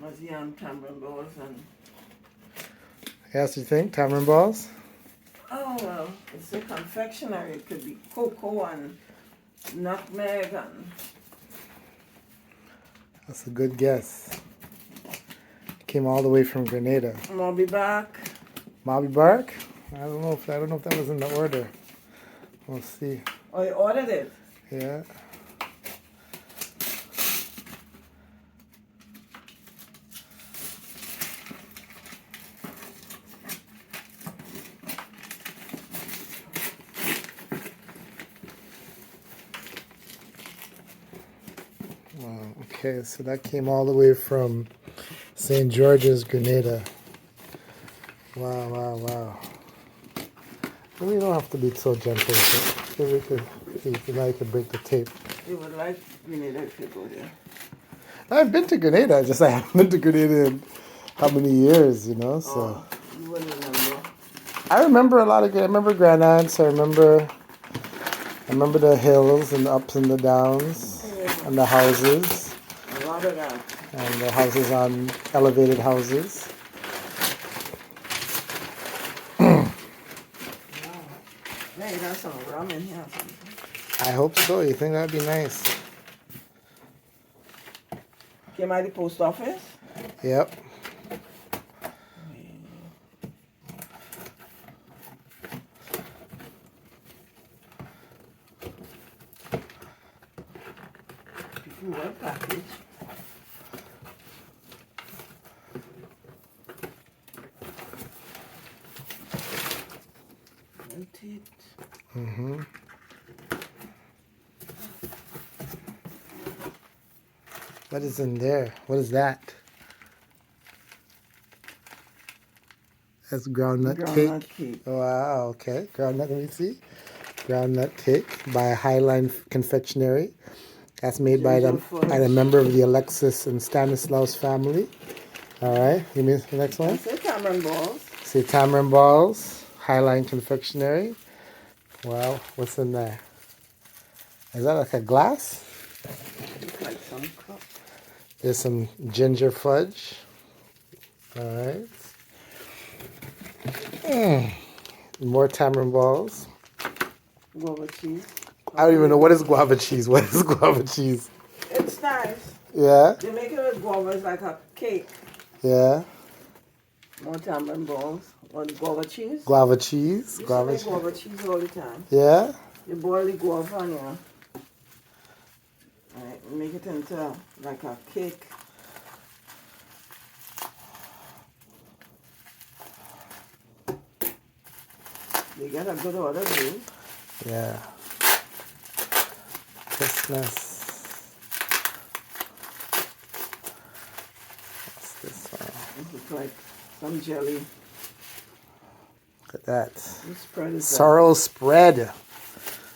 Mazian tamarind balls and... Yes, you think? Tamarind balls? Oh, well, it's a confectionery. It could be cocoa and nutmeg and... That's a good guess. Came all the way from Grenada. Mobby bark. Mobby bark? I don't know if that was in the order. We'll see. Oh, you ordered it? Yeah. Wow. Okay, so that came all the way from St. George's, Grenada. Wow, wow, wow. We don't have to be so gentle. Maybe we could, now you could break the tape. You would like Grenada if you go there. I've been to Grenada, just I haven't been to Grenada in how many years, you know, so. Oh, you wouldn't remember. I remember a lot of, I remember Grand Aunts, I remember the hills and the ups and the downs, Yeah. and the houses. A lot of that. And the houses on elevated houses. Wow. Hey, that's some rum in here or something. I hope so. You think that'd be nice? Came out of the post office? Yep. What package? Mm-hmm. What is in there? What is that? That's groundnut cake. Wow, okay. Groundnut, let me see. Groundnut cake by Hyline Confectionery. That's made by a member of the Alexis and Stanislaus family. All right. Give me the next one. Say tamarind balls. Say tamarind balls. Hyline Confectionery. Wow. What's in there? Is that like a glass? Looks like some cup. There's some ginger fudge. All right. More tamarind balls. Guava cheese. I don't even know what is guava cheese. What is guava cheese? It's nice. Yeah. They make it with guava. It's like a cake. Yeah. More tamarind balls. Or guava cheese. Guava cheese. You Guava make guava cheese all the time. Yeah. You boil the guava and you make it into like a cake. You get a good order, dude. Yeah. Christmas. What's this one? This is like some jelly. Look at that. This spread is Sorrel spread.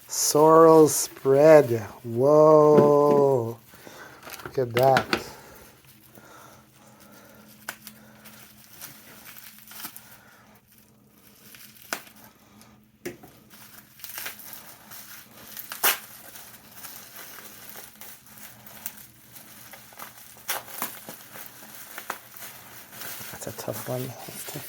Sorrel spread. Whoa. Look at that. That's a tough one. That's tough.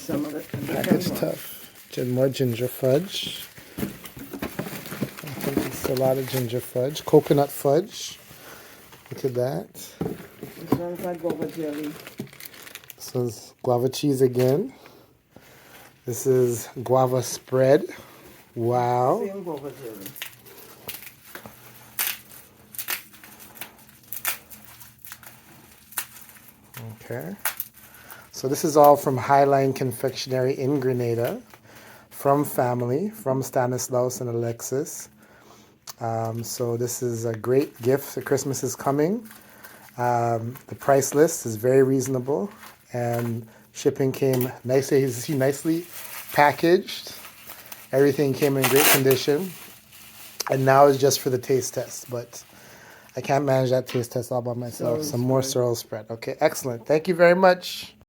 some of it. Package tough. More ginger fudge. I think it's a lot of ginger fudge. Coconut fudge. Look at that. This one's like guava jelly. This is guava cheese again. This is guava spread. Wow. Same guava jelly. Okay. So this is all from Hyline Confectionery in Grenada, from family, from Stanislaus and Alexis. So this is a great gift. Christmas is coming. The price list is very reasonable, and shipping came nicely packaged. Everything came in great condition, and now it's just for the taste test. But I can't manage that taste test all by myself. Some more sorrel spread. Okay, excellent. Thank you very much.